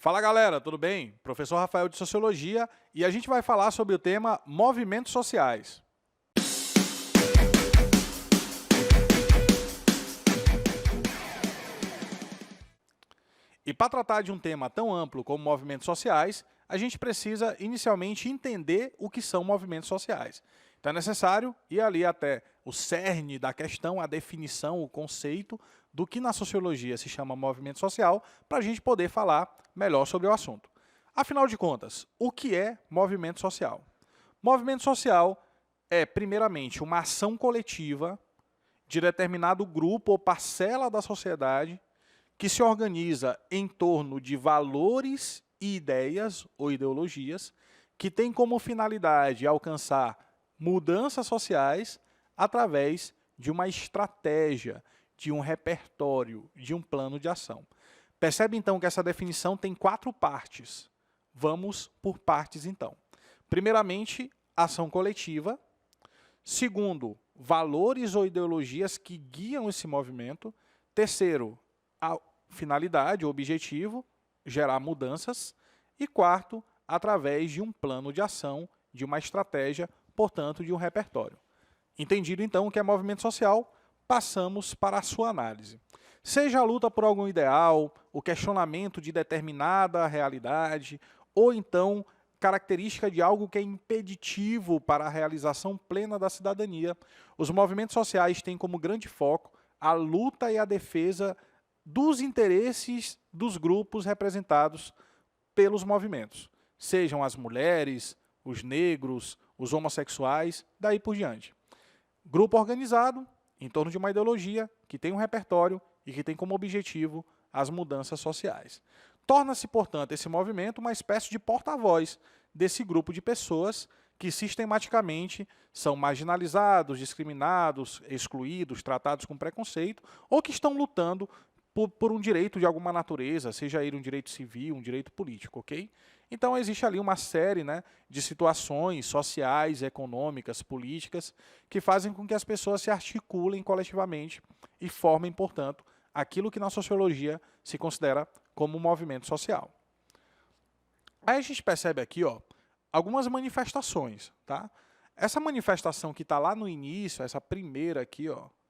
Fala galera, tudo bem? Professor Rafael de Sociologia e a gente vai falar sobre o tema movimentos sociais. E para tratar de um tema tão amplo como movimentos sociais, a gente precisa inicialmente entender o que são movimentos sociais. Então é necessário ir ali até o cerne da questão, a definição, o conceito do que na sociologia se chama movimento social, para a gente poder falar melhor sobre o assunto. Afinal de contas, o que é movimento social? Movimento social é, primeiramente, uma ação coletiva de determinado grupo ou parcela da sociedade que se organiza em torno de valores e ideias ou ideologias que têm como finalidade alcançar mudanças sociais através de uma estratégia, de um repertório, de um plano de ação. Percebe então que essa definição tem 4 partes. Vamos por partes então. Primeiramente, ação coletiva. Segundo, valores ou ideologias que guiam esse movimento. Terceiro, a finalidade, o objetivo, gerar mudanças. E quarto, através de um plano de ação, de uma estratégia, portanto, de um repertório. Entendido, então, o que é movimento social, passamos para a sua análise. Seja a luta por algum ideal, o questionamento de determinada realidade, ou então característica de algo que é impeditivo para a realização plena da cidadania, os movimentos sociais têm como grande foco a luta e a defesa dos interesses dos grupos representados pelos movimentos, sejam as mulheres, os negros, os homossexuais, daí por diante. Grupo organizado em torno de uma ideologia que tem um repertório e que tem como objetivo as mudanças sociais. Torna-se, portanto, esse movimento uma espécie de porta-voz desse grupo de pessoas que sistematicamente são marginalizados, discriminados, excluídos, tratados com preconceito ou que estão lutando por um direito de alguma natureza, seja ele um direito civil, um direito político, ok? Então, existe ali uma série, de situações sociais, econômicas, políticas, que fazem com que as pessoas se articulem coletivamente e formem, portanto, aquilo que na sociologia se considera como um movimento social. Aí a gente percebe aqui, algumas manifestações, tá? Essa manifestação que está lá no início, essa primeira aqui,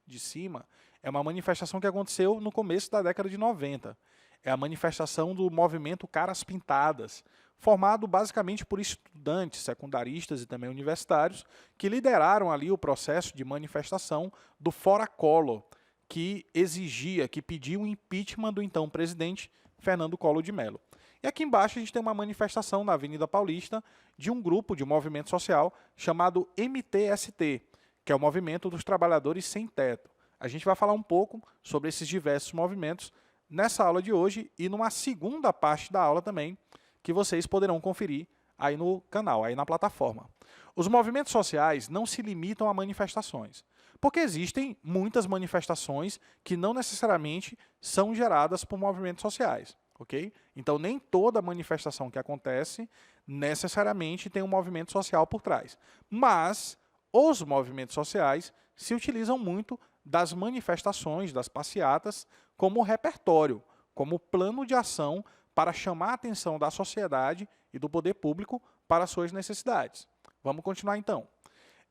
de cima, é uma manifestação que aconteceu no começo da década de 90. É a manifestação do movimento Caras Pintadas, formado basicamente por estudantes, secundaristas e também universitários, que lideraram ali o processo de manifestação do Fora Collor, que exigia, que pediu o impeachment do então presidente Fernando Collor de Mello. E aqui embaixo a gente tem uma manifestação na Avenida Paulista de um grupo de movimento social chamado MTST, que é o Movimento dos Trabalhadores Sem Teto. A gente vai falar um pouco sobre esses diversos movimentos nessa aula de hoje e numa segunda parte da aula também, que vocês poderão conferir aí no canal, aí na plataforma. Os movimentos sociais não se limitam a manifestações, porque existem muitas manifestações que não necessariamente são geradas por movimentos sociais, ok? Então, nem toda manifestação que acontece necessariamente tem um movimento social por trás. Mas os movimentos sociais se utilizam muito das manifestações, das passeatas, como repertório, como plano de ação para chamar a atenção da sociedade e do poder público para as suas necessidades. Vamos continuar então.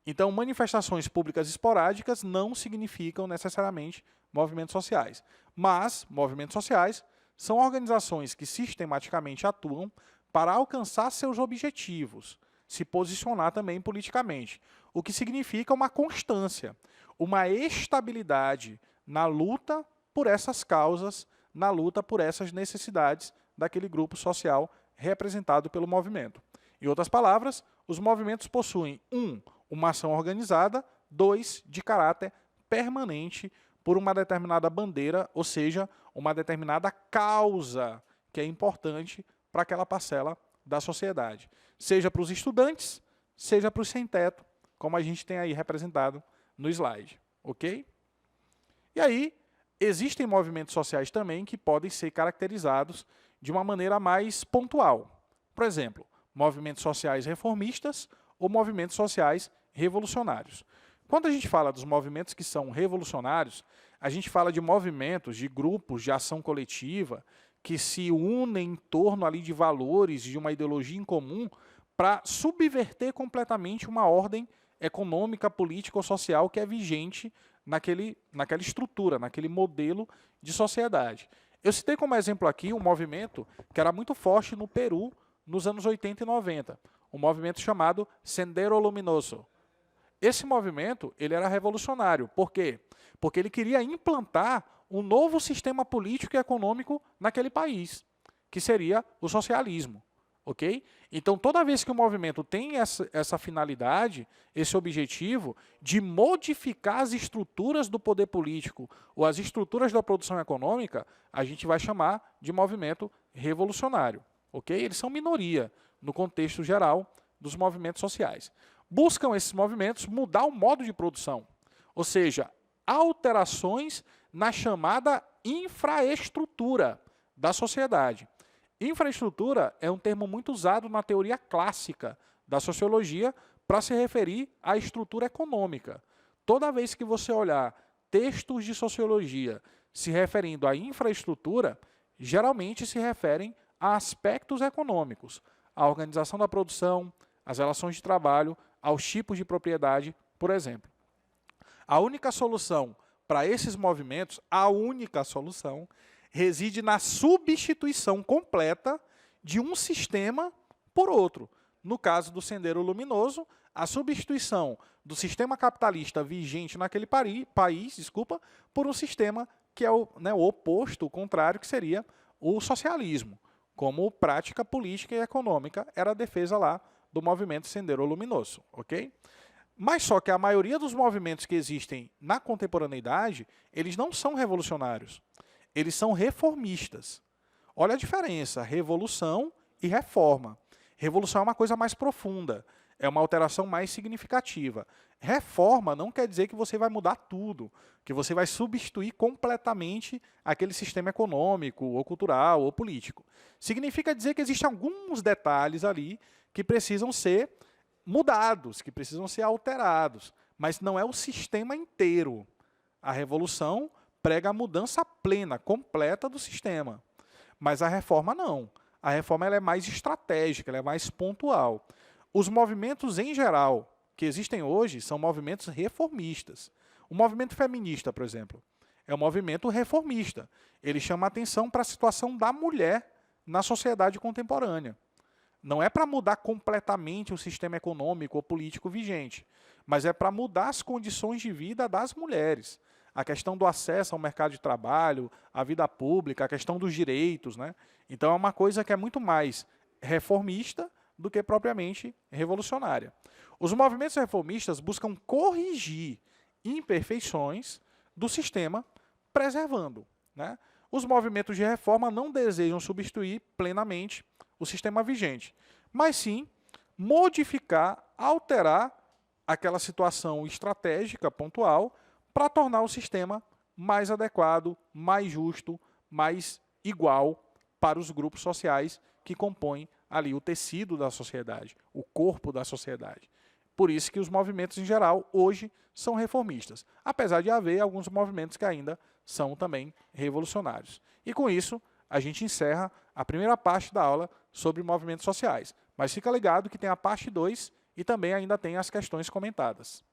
Então, manifestações públicas esporádicas não significam necessariamente movimentos sociais, mas movimentos sociais são organizações que sistematicamente atuam para alcançar seus objetivos, se posicionar também politicamente, o que significa uma constância, uma estabilidade na luta por essas causas, na luta por essas necessidades daquele grupo social representado pelo movimento. Em outras palavras, os movimentos possuem, uma ação organizada, 2, de caráter permanente por uma determinada bandeira, ou seja, uma determinada causa que é importante para aquela parcela da sociedade. Seja para os estudantes, seja para os sem-teto, como a gente tem aí representado no slide, ok? E aí, existem movimentos sociais também que podem ser caracterizados de uma maneira mais pontual. Por exemplo, movimentos sociais reformistas ou movimentos sociais revolucionários. Quando a gente fala dos movimentos que são revolucionários, a gente fala de movimentos, de grupos de ação coletiva que se unem em torno ali de valores, de uma ideologia em comum, para subverter completamente uma ordem econômica, política ou social que é vigente naquela estrutura, naquele modelo de sociedade. Eu citei como exemplo aqui um movimento que era muito forte no Peru nos anos 80 e 90, um movimento chamado Sendero Luminoso. Esse movimento ele era revolucionário. Por quê? Porque ele queria implantar um novo sistema político e econômico naquele país, que seria o socialismo. Ok? Então, toda vez que o movimento tem essa finalidade, esse objetivo de modificar as estruturas do poder político ou as estruturas da produção econômica, a gente vai chamar de movimento revolucionário. Ok? Eles são minoria no contexto geral dos movimentos sociais. Buscam esses movimentos mudar o modo de produção, ou seja, alterações na chamada infraestrutura da sociedade. Infraestrutura é um termo muito usado na teoria clássica da sociologia para se referir à estrutura econômica. Toda vez que você olhar textos de sociologia se referindo à infraestrutura, geralmente se referem a aspectos econômicos, à organização da produção, às relações de trabalho, aos tipos de propriedade, por exemplo. A única solução para esses movimentos, a única solução, reside na substituição completa de um sistema por outro. No caso do Sendero Luminoso, a substituição do sistema capitalista vigente naquele país, por um sistema que é o oposto, o contrário, que seria o socialismo, como prática política e econômica era a defesa lá do movimento Sendero Luminoso. Ok? Mas só que a maioria dos movimentos que existem na contemporaneidade, eles não são revolucionários. Eles são reformistas. Olha a diferença, revolução e reforma. Revolução é uma coisa mais profunda, é uma alteração mais significativa. Reforma não quer dizer que você vai mudar tudo, que você vai substituir completamente aquele sistema econômico, ou cultural, ou político. Significa dizer que existem alguns detalhes ali que precisam ser mudados, que precisam ser alterados, mas não é o sistema inteiro. A revolução prega a mudança plena, completa do sistema. Mas a reforma não. A reforma ela é mais estratégica, ela é mais pontual. Os movimentos em geral que existem hoje são movimentos reformistas. O movimento feminista, por exemplo, é um movimento reformista. Ele chama a atenção para a situação da mulher na sociedade contemporânea. Não é para mudar completamente o sistema econômico ou político vigente, mas é para mudar as condições de vida das mulheres. A questão do acesso ao mercado de trabalho, à vida pública, a questão dos direitos. Né? Então, é uma coisa que é muito mais reformista do que propriamente revolucionária. Os movimentos reformistas buscam corrigir imperfeições do sistema, preservando. Né? Os movimentos de reforma não desejam substituir plenamente o sistema vigente, mas sim modificar, alterar aquela situação estratégica, pontual, para tornar o sistema mais adequado, mais justo, mais igual para os grupos sociais que compõem ali o tecido da sociedade, o corpo da sociedade. Por isso que os movimentos em geral hoje são reformistas, apesar de haver alguns movimentos que ainda são também revolucionários. E com isso, a gente encerra a primeira parte da aula sobre movimentos sociais. Mas fica ligado que tem a parte 2 e também ainda tem as questões comentadas.